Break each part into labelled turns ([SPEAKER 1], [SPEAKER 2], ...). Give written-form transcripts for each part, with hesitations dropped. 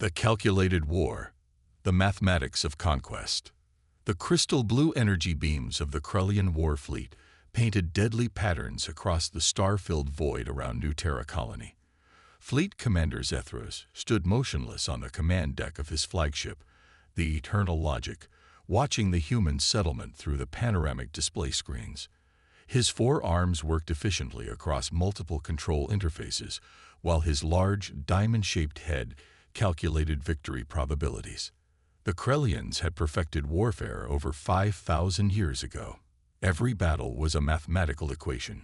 [SPEAKER 1] The calculated war, the mathematics of conquest. The crystal blue energy beams of the Krellian war fleet painted deadly patterns across the star-filled void around New Terra colony. Fleet Commander Zethros stood motionless on the command deck of his flagship, the Eternal Logic, watching the human settlement through the panoramic display screens. His 4 arms worked efficiently across multiple control interfaces, while his large, diamond-shaped head calculated victory probabilities. The Krellians had perfected warfare over 5,000 years ago. Every battle was a mathematical equation.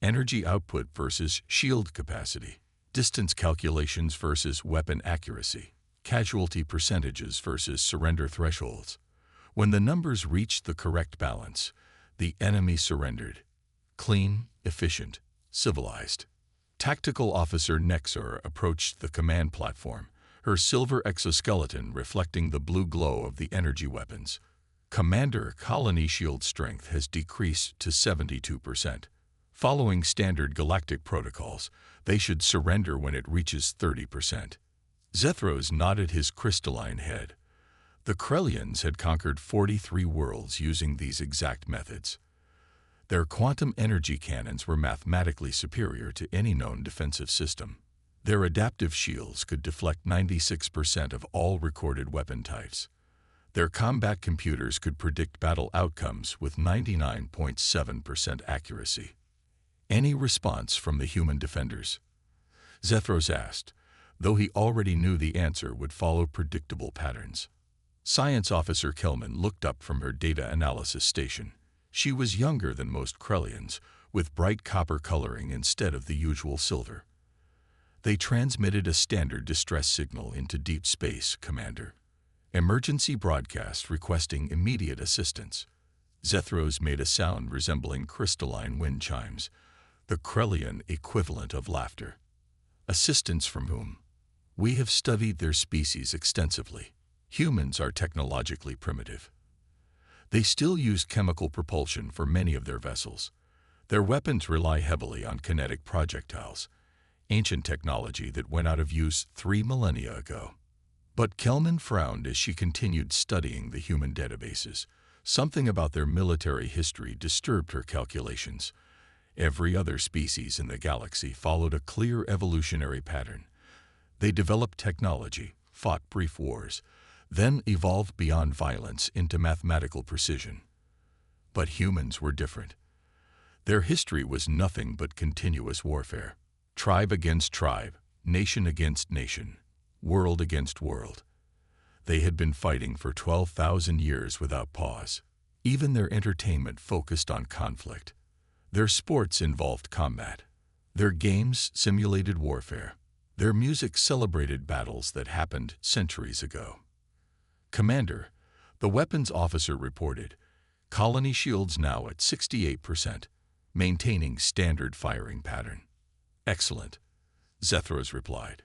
[SPEAKER 1] Energy output versus shield capacity, distance calculations versus weapon accuracy, casualty percentages versus surrender thresholds. When the numbers reached the correct balance, the enemy surrendered. Clean, efficient, civilized. Tactical Officer Nexor approached the command platform, her silver exoskeleton reflecting the blue glow of the energy weapons. Commander, colony shield strength has decreased to 72%. Following standard galactic protocols, they should surrender when it reaches 30%. Zethros nodded his crystalline head. The Krellians had conquered 43 worlds using these exact methods. Their quantum energy cannons were mathematically superior to any known defensive system. Their adaptive shields could deflect 96% of all recorded weapon types. Their combat computers could predict battle outcomes with 99.7% accuracy. Any response from the human defenders? Zethros asked, though he already knew the answer would follow predictable patterns. Science Officer Kelman looked up from her data analysis station. She was younger than most Krellians, with bright copper coloring instead of the usual silver. They transmitted a standard distress signal into deep space, Commander. Emergency broadcast requesting immediate assistance. Zethros made a sound resembling crystalline wind chimes, the Krellian equivalent of laughter. Assistance from whom? We have studied their species extensively. Humans are technologically primitive. They still use chemical propulsion for many of their vessels. Their weapons rely heavily on kinetic projectiles, ancient technology that went out of use 3 millennia ago. But Kelman frowned as she continued studying the human databases. Something about their military history disturbed her calculations. Every other species in the galaxy followed a clear evolutionary pattern. They developed technology, fought brief wars, then evolved beyond violence into mathematical precision. But humans were different. Their history was nothing but continuous warfare. Tribe against tribe, nation against nation, world against world. They had been fighting for 12,000 years without pause. Even their entertainment focused on conflict. Their sports involved combat. Their games simulated warfare. Their music celebrated battles that happened centuries ago. Commander, the weapons officer reported, colony shields now at 68%, maintaining standard firing pattern. Excellent, Zethros replied.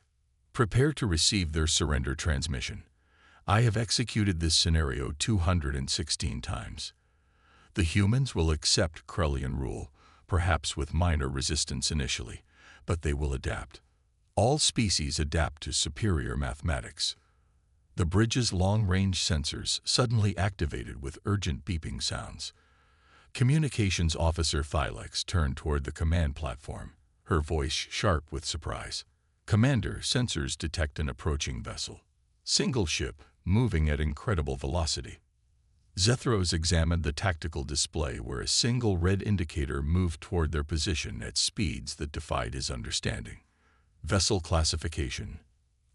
[SPEAKER 1] Prepare to receive their surrender transmission. I have executed this scenario 216 times. The humans will accept Krellian rule, perhaps with minor resistance initially, but they will adapt. All species adapt to superior mathematics. The bridge's long-range sensors suddenly activated with urgent beeping sounds. Communications Officer Thylex turned toward the command platform, her voice sharp with surprise. Commander, sensors detect an approaching vessel. Single ship, moving at incredible velocity. Zethros examined the tactical display where a single red indicator moved toward their position at speeds that defied his understanding. Vessel classification.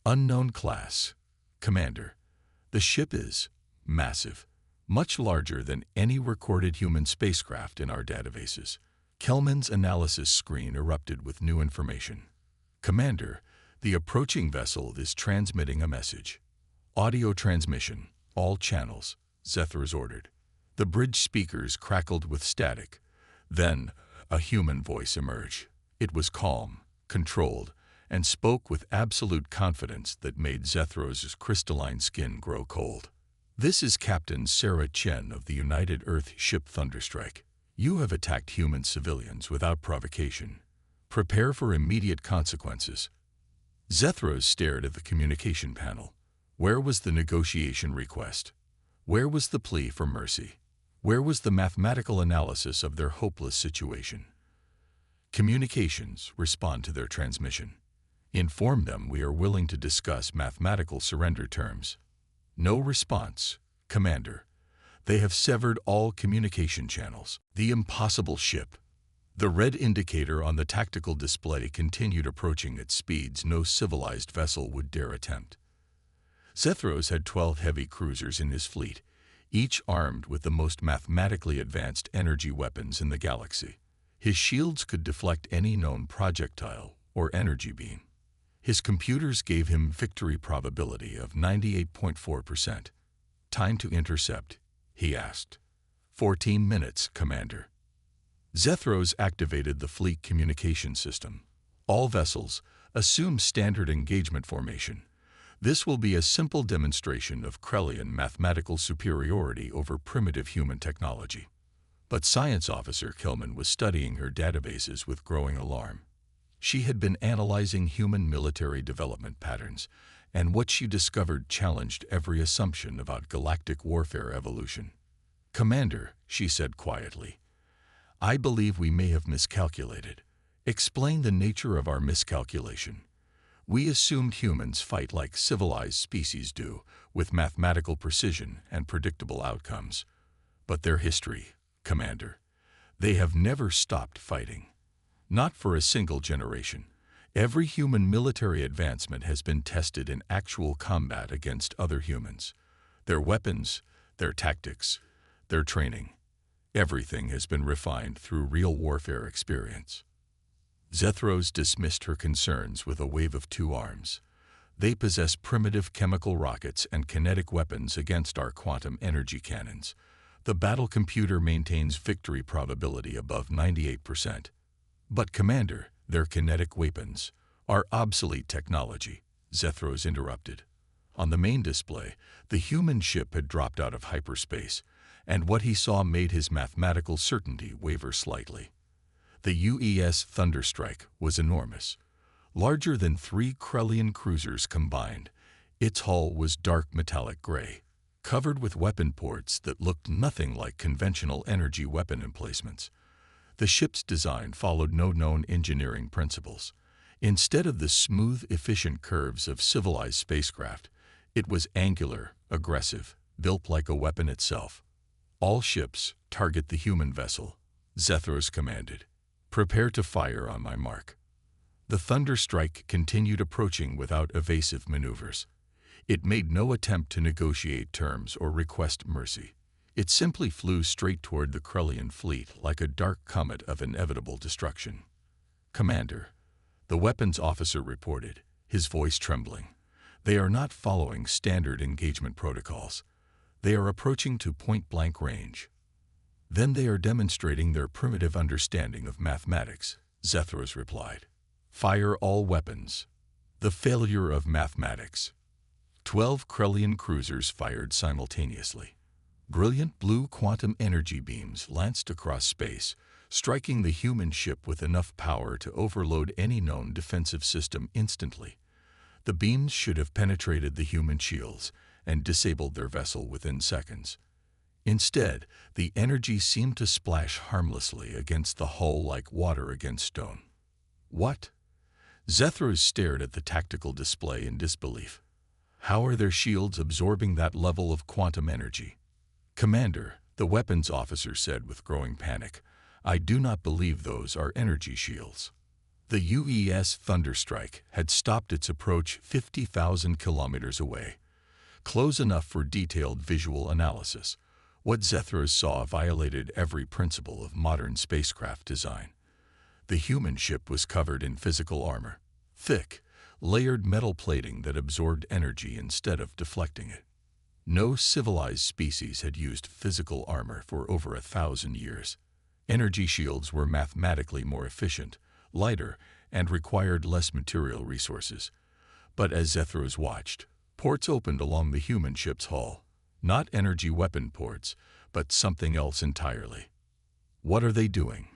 [SPEAKER 1] Unknown class. Commander, the ship is massive, much larger than any recorded human spacecraft in our databases. Kelman's analysis screen erupted with new information. Commander, the approaching vessel is transmitting a message. Audio transmission, all channels, Zethros ordered. The bridge speakers crackled with static. Then, a human voice emerged. It was calm, controlled, and spoke with absolute confidence that made Zethros' crystalline skin grow cold. This is Captain Sarah Chen of the United Earth ship Thunderstrike. You have attacked human civilians without provocation. Prepare for immediate consequences. Zethros stared at the communication panel. Where was the negotiation request? Where was the plea for mercy? Where was the mathematical analysis of their hopeless situation? Communications, respond to their transmission. Inform them we are willing to discuss mathematical surrender terms. No response, Commander. They have severed all communication channels. The impossible ship. The red indicator on the tactical display continued approaching at speeds no civilized vessel would dare attempt. Zethros had 12 heavy cruisers in his fleet, each armed with the most mathematically advanced energy weapons in the galaxy. His shields could deflect any known projectile or energy beam. His computers gave him victory probability of 98.4%. Time to intercept, he asked. 14 minutes, Commander. Zethros activated the fleet communication system. All vessels, assume standard engagement formation. This will be a simple demonstration of Krellian mathematical superiority over primitive human technology. But Science Officer Kilman was studying her databases with growing alarm. She had been analyzing human military development patterns, and what she discovered challenged every assumption about galactic warfare evolution. Commander, she said quietly, I believe we may have miscalculated. Explain the nature of our miscalculation. We assumed humans fight like civilized species do, with mathematical precision and predictable outcomes. But their history, Commander, they have never stopped fighting. Not for a single generation. Every human military advancement has been tested in actual combat against other humans. Their weapons, their tactics, their training. Everything has been refined through real warfare experience. Zethros dismissed her concerns with a wave of two arms. They possess primitive chemical rockets and kinetic weapons against our quantum energy cannons. The battle computer maintains victory probability above 98%. But Commander, their kinetic weapons are obsolete technology, Zethros interrupted. On the main display, the human ship had dropped out of hyperspace, and what he saw made his mathematical certainty waver slightly. The UES Thunderstrike was enormous, larger than 3 Krellian cruisers combined. Its hull was dark metallic gray, covered with weapon ports that looked nothing like conventional energy weapon emplacements. The ship's design followed no known engineering principles. Instead of the smooth, efficient curves of civilized spacecraft, it was angular, aggressive, built like a weapon itself. All ships target the human vessel, Zethros commanded. Prepare to fire on my mark. The Thunderstrike continued approaching without evasive maneuvers. It made no attempt to negotiate terms or request mercy. It simply flew straight toward the Krellian fleet like a dark comet of inevitable destruction. Commander, the weapons officer reported, his voice trembling. They are not following standard engagement protocols. They are approaching to point-blank range. Then they are demonstrating their primitive understanding of mathematics, Zethros replied. Fire all weapons. The failure of mathematics. 12 Krellian cruisers fired simultaneously. Brilliant blue quantum energy beams lanced across space, striking the human ship with enough power to overload any known defensive system instantly. The beams should have penetrated the human shields and disabled their vessel within seconds. Instead, the energy seemed to splash harmlessly against the hull like water against stone. What? Zethros stared at the tactical display in disbelief. How are their shields absorbing that level of quantum energy? Commander, the weapons officer said with growing panic, I do not believe those are energy shields. The UES Thunderstrike had stopped its approach 50,000 kilometers away, close enough for detailed visual analysis. What Zethros saw violated every principle of modern spacecraft design. The human ship was covered in physical armor, thick, layered metal plating that absorbed energy instead of deflecting it. No civilized species had used physical armor for over 1,000 years. Energy shields were mathematically more efficient, lighter, and required less material resources. But as Zethros watched, ports opened along the human ship's hull. Not energy weapon ports, but something else entirely. What are they doing?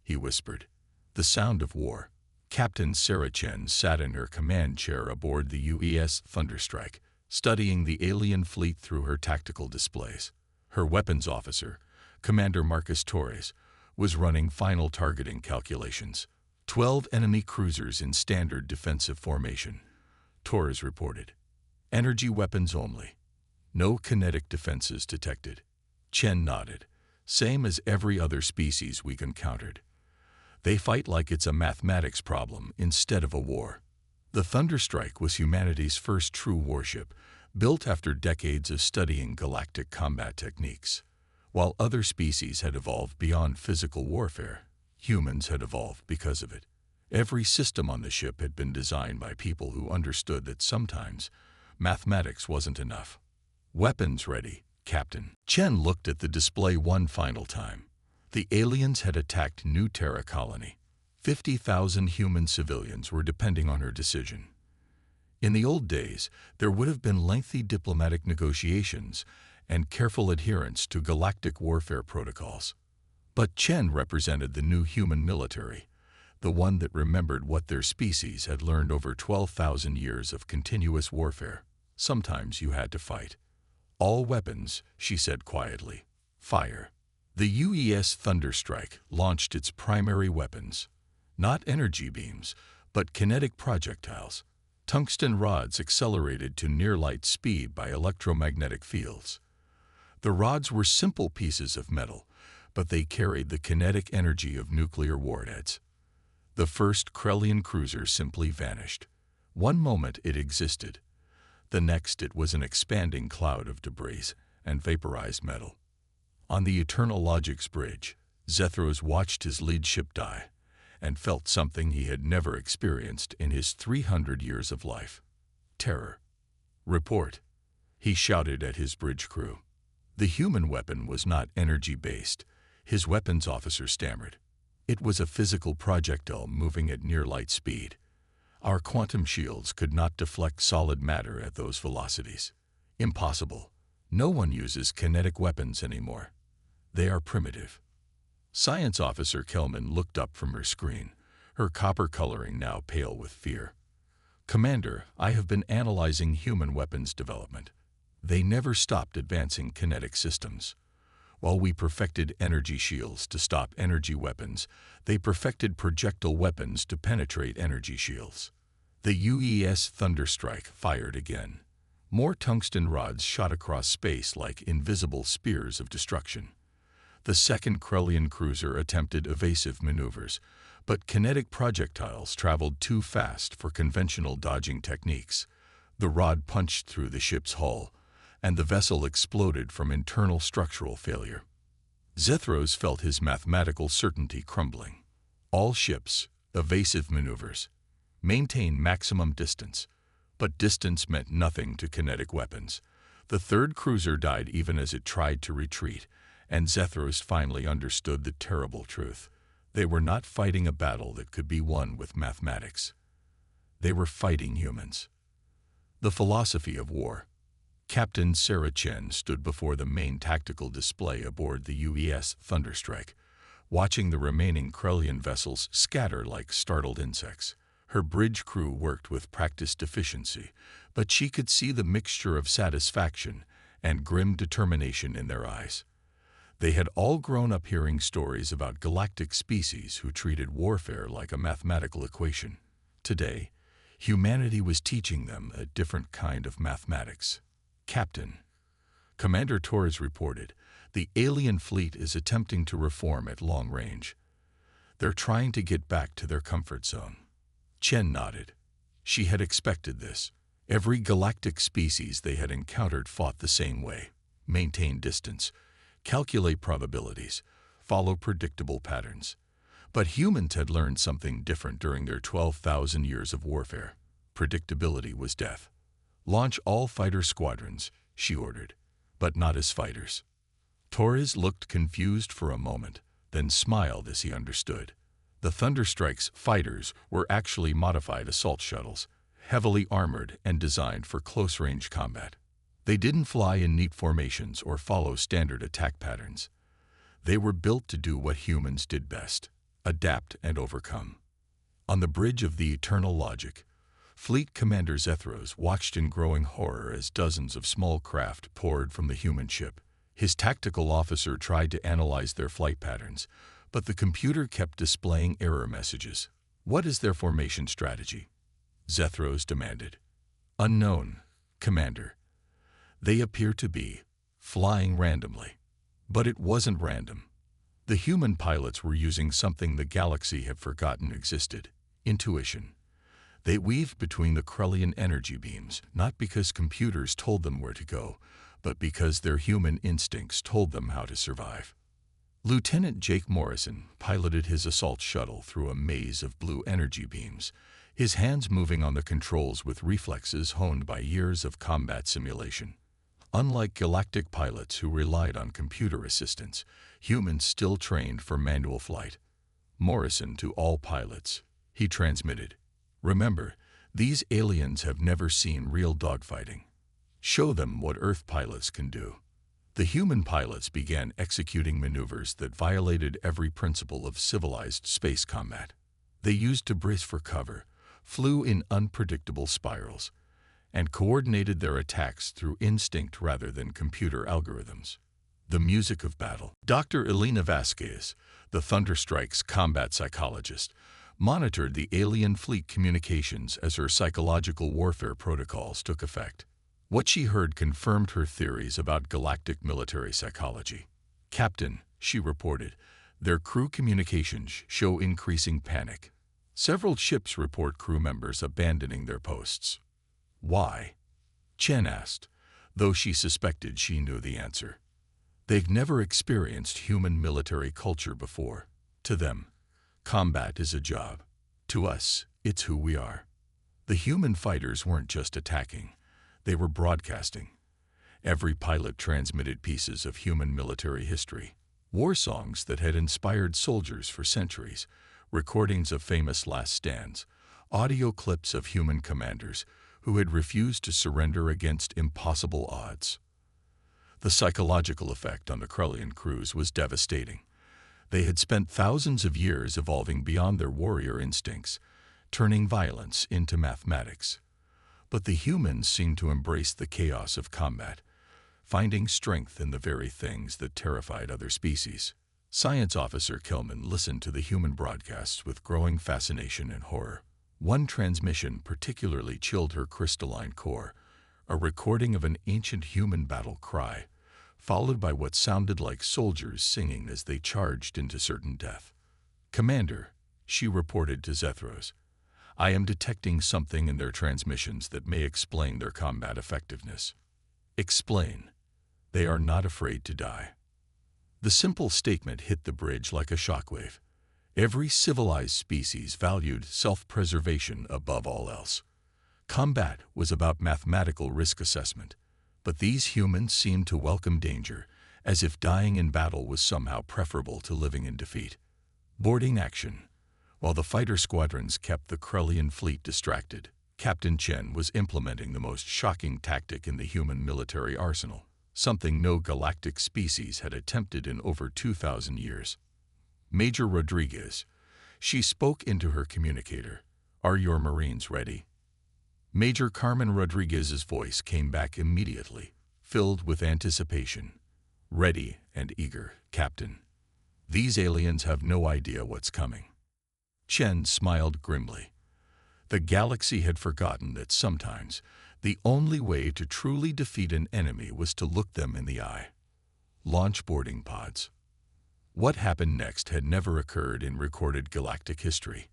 [SPEAKER 1] He whispered. The sound of war. Captain Sarah Chen sat in her command chair aboard the UES Thunderstrike, studying the alien fleet through her tactical displays. Her weapons officer, Commander Marcus Torres, was running final targeting calculations. 12 enemy cruisers in standard defensive formation, Torres reported. Energy weapons only. No kinetic defenses detected. Chen nodded. Same as every other species we've encountered. They fight like it's a mathematics problem instead of a war. The Thunderstrike was humanity's first true warship, built after decades of studying galactic combat techniques. While other species had evolved beyond physical warfare, humans had evolved because of it. Every system on the ship had been designed by people who understood that sometimes mathematics wasn't enough. Weapons ready, Captain. Chen looked at the display one final time. The aliens had attacked New Terra colony. 50,000 human civilians were depending on her decision. In the old days, there would have been lengthy diplomatic negotiations and careful adherence to galactic warfare protocols. But Chen represented the new human military, the one that remembered what their species had learned over 12,000 years of continuous warfare. Sometimes you had to fight. All weapons, she said quietly. Fire. The UES Thunderstrike launched its primary weapons. Not energy beams, but kinetic projectiles. Tungsten rods accelerated to near-light speed by electromagnetic fields. The rods were simple pieces of metal, but they carried the kinetic energy of nuclear warheads. The first Krellian cruiser simply vanished. One moment it existed. The next it was an expanding cloud of debris and vaporized metal. On the Eternal Logic's bridge, Zethros watched his lead ship die and felt something he had never experienced in his 300 years of life. Terror. Report, he shouted at his bridge crew. The human weapon was not energy-based, his weapons officer stammered. It was a physical projectile moving at near-light speed. Our quantum shields could not deflect solid matter at those velocities. Impossible. No one uses kinetic weapons anymore. They are primitive. Science Officer Kelman looked up from her screen, her copper coloring now pale with fear. Commander, I have been analyzing human weapons development. They never stopped advancing kinetic systems. While we perfected energy shields to stop energy weapons, they perfected projectile weapons to penetrate energy shields. The UES Thunderstrike fired again. More tungsten rods shot across space like invisible spears of destruction. The second Krellian cruiser attempted evasive maneuvers, but kinetic projectiles traveled too fast for conventional dodging techniques. The rod punched through the ship's hull, and the vessel exploded from internal structural failure. Zethros felt his mathematical certainty crumbling. All ships, evasive maneuvers, maintain maximum distance, but distance meant nothing to kinetic weapons. The third cruiser died even as it tried to retreat, and Zethros finally understood the terrible truth. They were not fighting a battle that could be won with mathematics. They were fighting humans. The philosophy of war. Captain Sarah Chen stood before the main tactical display aboard the UES Thunderstrike, watching the remaining Krellian vessels scatter like startled insects. Her bridge crew worked with practiced efficiency, but she could see the mixture of satisfaction and grim determination in their eyes. They had all grown up hearing stories about galactic species who treated warfare like a mathematical equation. Today, humanity was teaching them a different kind of mathematics. Captain, Commander Torres reported, the alien fleet is attempting to reform at long range. They're trying to get back to their comfort zone. Chen nodded. She had expected this. Every galactic species they had encountered fought the same way. Maintain distance, calculate probabilities, follow predictable patterns. But humans had learned something different during their 12,000 years of warfare. Predictability was death. Launch all fighter squadrons, she ordered, but not as fighters. Torres looked confused for a moment, then smiled as he understood. The Thunderstrike's fighters were actually modified assault shuttles, heavily armored and designed for close-range combat. They didn't fly in neat formations or follow standard attack patterns. They were built to do what humans did best: adapt and overcome. On the bridge of the Eternal Logic, Fleet Commander Zethros watched in growing horror as dozens of small craft poured from the human ship. His tactical officer tried to analyze their flight patterns, but the computer kept displaying error messages. "What is their formation strategy?" Zethros demanded. "Unknown, Commander. They appear to be flying randomly." But it wasn't random. The human pilots were using something the galaxy had forgotten existed: intuition. They weaved between the Krellian energy beams, not because computers told them where to go, but because their human instincts told them how to survive. Lieutenant Jake Morrison piloted his assault shuttle through a maze of blue energy beams, his hands moving on the controls with reflexes honed by years of combat simulation. Unlike galactic pilots who relied on computer assistance, humans still trained for manual flight. Morrison to all pilots, he transmitted. "Remember, these aliens have never seen real dogfighting. Show them what Earth pilots can do." The human pilots began executing maneuvers that violated every principle of civilized space combat. They used debris for cover, flew in unpredictable spirals, and coordinated their attacks through instinct rather than computer algorithms. The music of battle. Dr. Elena Vasquez, the Thunderstrike's combat psychologist, monitored the alien fleet communications as her psychological warfare protocols took effect. What she heard confirmed her theories about galactic military psychology. "Captain," she reported, "their crew communications show increasing panic. Several ships report crew members abandoning their posts." "Why?" Chen asked, though she suspected she knew the answer. They've never experienced human military culture before. To them, combat is a job. To us, it's who we are. The human fighters weren't just attacking, they were broadcasting. Every pilot transmitted pieces of human military history, war songs that had inspired soldiers for centuries, recordings of famous last stands, audio clips of human commanders who had refused to surrender against impossible odds. The psychological effect on the Krellian crews was devastating. They had spent thousands of years evolving beyond their warrior instincts, turning violence into mathematics. But the humans seemed to embrace the chaos of combat, finding strength in the very things that terrified other species. Science Officer Kelman listened to the human broadcasts with growing fascination and horror. One transmission particularly chilled her crystalline core, a recording of an ancient human battle cry, followed by what sounded like soldiers singing as they charged into certain death. "Commander," she reported to Zethros, "I am detecting something in their transmissions that may explain their combat effectiveness." "Explain." "They are not afraid to die." The simple statement hit the bridge like a shockwave. Every civilized species valued self-preservation above all else. Combat was about mathematical risk assessment, but these humans seemed to welcome danger, as if dying in battle was somehow preferable to living in defeat. Boarding action. While the fighter squadrons kept the Krellian fleet distracted, Captain Chen was implementing the most shocking tactic in the human military arsenal, something no galactic species had attempted in over 2,000 years. "Major Rodriguez," she spoke into her communicator, "are your Marines ready?" Major Carmen Rodriguez's voice came back immediately, filled with anticipation. "Ready and eager, Captain. These aliens have no idea what's coming." Chen smiled grimly. The galaxy had forgotten that sometimes the only way to truly defeat an enemy was to look them in the eye. Launch boarding pods. What happened next had never occurred in recorded galactic history.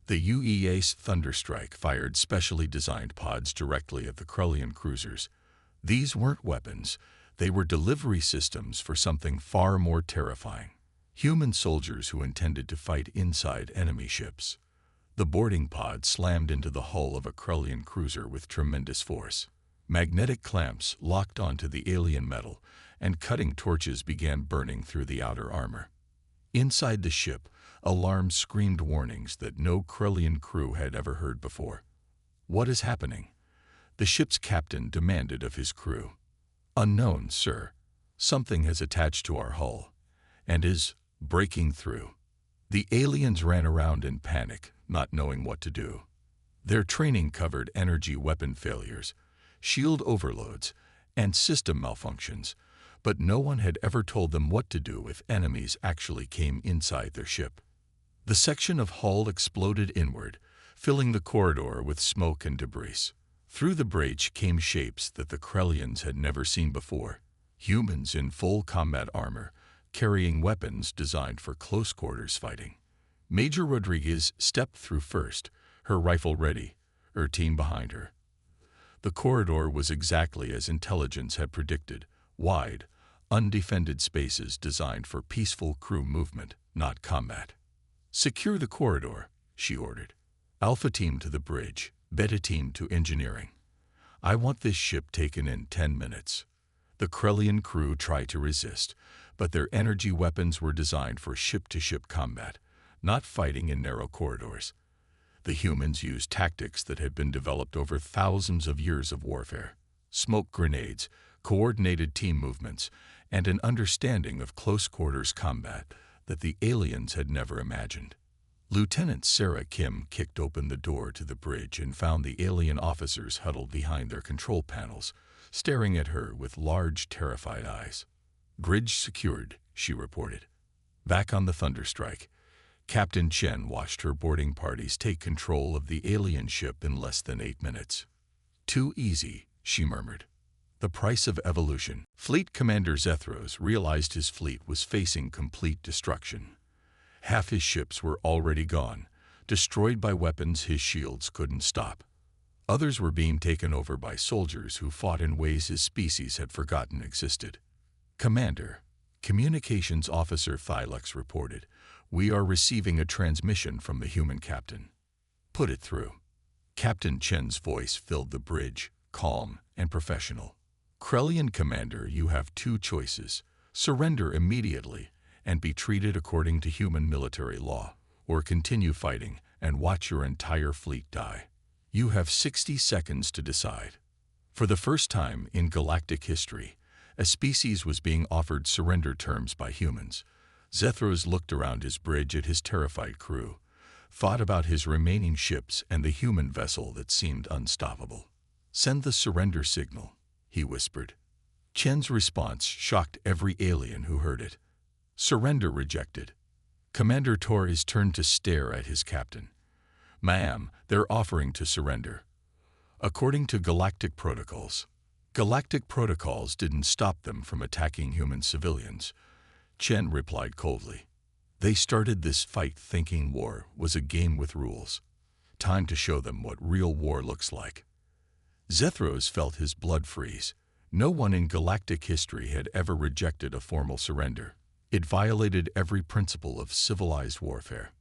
[SPEAKER 1] The UEA's Thunderstrike fired specially designed pods directly at the Krellian cruisers. These weren't weapons, they were delivery systems for something far more terrifying: human soldiers who intended to fight inside enemy ships. The boarding pod slammed into the hull of a Krellian cruiser with tremendous force. Magnetic clamps locked onto the alien metal, and cutting torches began burning through the outer armor. Inside the ship, alarms screamed warnings that no Krellian crew had ever heard before. "What is happening?" the ship's captain demanded of his crew. "Unknown, sir. Something has attached to our hull and is breaking through." The aliens ran around in panic, not knowing what to do. Their training covered energy weapon failures, shield overloads, and system malfunctions, but no one had ever told them what to do if enemies actually came inside their ship. The section of hull exploded inward, filling the corridor with smoke and debris. Through the breach came shapes that the Krellians had never seen before. Humans in full combat armor, carrying weapons designed for close-quarters fighting. Major Rodriguez stepped through first, her rifle ready, her team behind her. The corridor was exactly as intelligence had predicted, wide, undefended spaces designed for peaceful crew movement, not combat. "Secure the corridor," she ordered. "Alpha team to the bridge, Beta team to engineering. I want this ship taken in 10 minutes." The Krellian crew tried to resist, but their energy weapons were designed for ship-to-ship combat, not fighting in narrow corridors. The humans used tactics that had been developed over thousands of years of warfare: smoke grenades, coordinated team movements, and an understanding of close-quarters combat that the aliens had never imagined. Lieutenant Sarah Kim kicked open the door to the bridge and found the alien officers huddled behind their control panels, staring at her with large, terrified eyes. "Bridge secured," she reported. Back on the Thunderstrike, Captain Chen watched her boarding parties take control of the alien ship in less than 8 minutes. "Too easy," she murmured. "The price of evolution." Fleet Commander Zethros realized his fleet was facing complete destruction. Half his ships were already gone, destroyed by weapons his shields couldn't stop. Others were being taken over by soldiers who fought in ways his species had forgotten existed. "Commander," Communications Officer Thylux reported, "we are receiving a transmission from the human captain." "Put it through." Captain Chen's voice filled the bridge, calm and professional. "Krellian Commander, you have 2 choices. Surrender immediately and be treated according to human military law, or continue fighting and watch your entire fleet die. You have 60 seconds to decide." For the first time in galactic history, a species was being offered surrender terms by humans. Zethros looked around his bridge at his terrified crew, thought about his remaining ships and the human vessel that seemed unstoppable. "Send the surrender signal," he whispered. Chen's response shocked every alien who heard it. "Surrender rejected." Commander Torres turned to stare at his captain. "Ma'am, they're offering to surrender." According to galactic protocols. Galactic protocols didn't stop them from attacking human civilians. Chen replied coldly. "They started this fight thinking war was a game with rules. Time to show them what real war looks like." Zethros felt his blood freeze. No one in galactic history had ever rejected a formal surrender. It violated every principle of civilized warfare.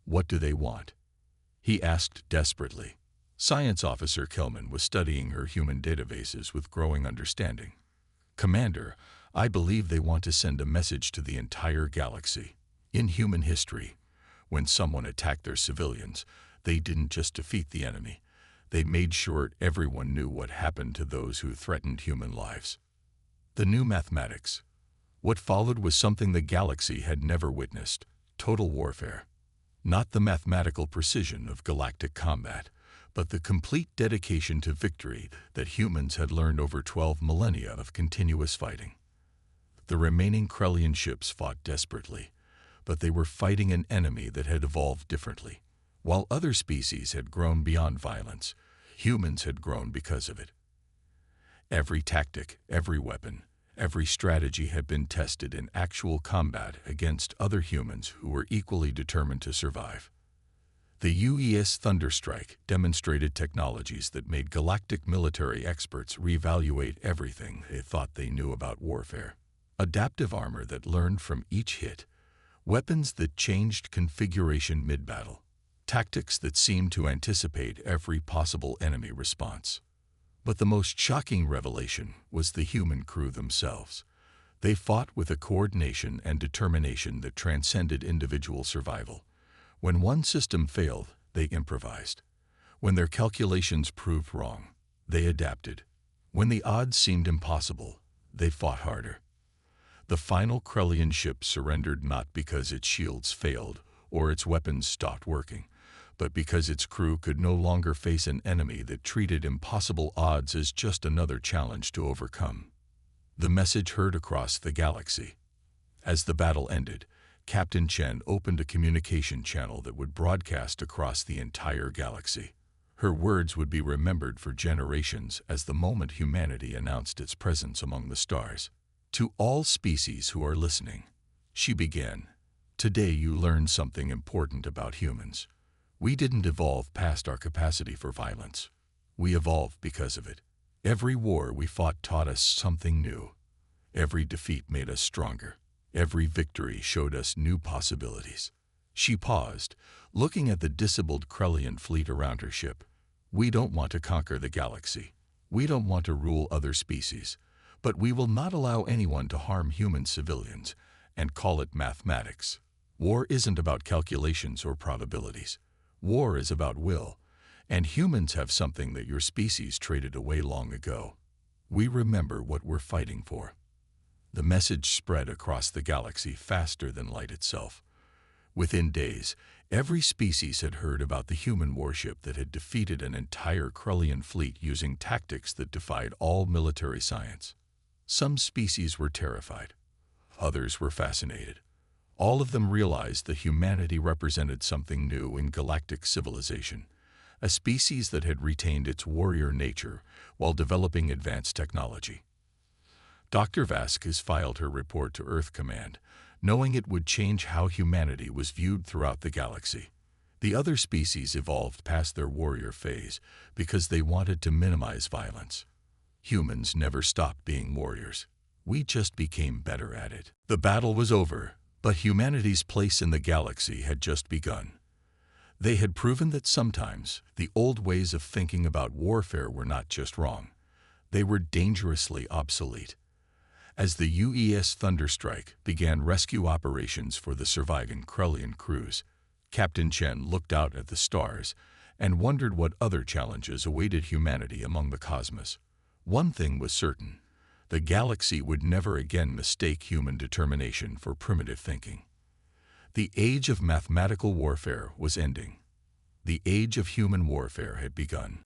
[SPEAKER 1] "What do they want?" he asked desperately. Science Officer Kelman was studying her human databases with growing understanding. "Commander, I believe they want to send a message to the entire galaxy. In human history, when someone attacked their civilians, they didn't just defeat the enemy. They made sure everyone knew what happened to those who threatened human lives." The new mathematics. What followed was something the galaxy had never witnessed: total warfare. Not the mathematical precision of galactic combat, but the complete dedication to victory that humans had learned over 12 millennia of continuous fighting. The remaining Krellian ships fought desperately, but they were fighting an enemy that had evolved differently. While other species had grown beyond violence, humans had grown because of it. Every tactic, every weapon, every strategy had been tested in actual combat against other humans who were equally determined to survive. The UES Thunderstrike demonstrated technologies that made galactic military experts reevaluate everything they thought they knew about warfare. Adaptive armor that learned from each hit, weapons that changed configuration mid-battle, tactics that seemed to anticipate every possible enemy response. But the most shocking revelation was the human crew themselves. They fought with a coordination and determination that transcended individual survival. When one system failed, they improvised. When their calculations proved wrong, they adapted. When the odds seemed impossible, they fought harder. The final Krellian ship surrendered not because its shields failed or its weapons stopped working, but because its crew could no longer face an enemy that treated impossible odds as just another challenge to overcome. The message heard across the galaxy. As the battle ended, Captain Chen opened a communication channel that would broadcast across the entire galaxy. Her words would be remembered for generations as the moment humanity announced its presence among the stars. To all species who are listening, she began, "Today you learned something important about humans. We didn't evolve past our capacity for violence. We evolved because of it. Every war we fought taught us something new. Every defeat made us stronger. Every victory showed us new possibilities." She paused, looking at the disabled Krellian fleet around her ship. "We don't want to conquer the galaxy. We don't want to rule other species. But we will not allow anyone to harm human civilians and call it mathematics. War isn't about calculations or probabilities. War is about will, and humans have something that your species traded away long ago. We remember what we're fighting for." The message spread across the galaxy faster than light itself. Within days, every species had heard about the human warship that had defeated an entire Krellian fleet using tactics that defied all military science. Some species were terrified. Others were fascinated. All of them realized that humanity represented something new in galactic civilization, a species that had retained its warrior nature while developing advanced technology. Dr. Vasquez filed her report to Earth Command, knowing it would change how humanity was viewed throughout the galaxy. The other species evolved past their warrior phase because they wanted to minimize violence. Humans never stopped being warriors. We just became better at it. The battle was over, but humanity's place in the galaxy had just begun. They had proven that sometimes the old ways of thinking about warfare were not just wrong. They were dangerously obsolete. As the UES Thunderstrike began rescue operations for the surviving Krellian crews, Captain Chen looked out at the stars and wondered what other challenges awaited humanity among the cosmos. One thing was certain: the galaxy would never again mistake human determination for primitive thinking. The age of mathematical warfare was ending. The age of human warfare had begun.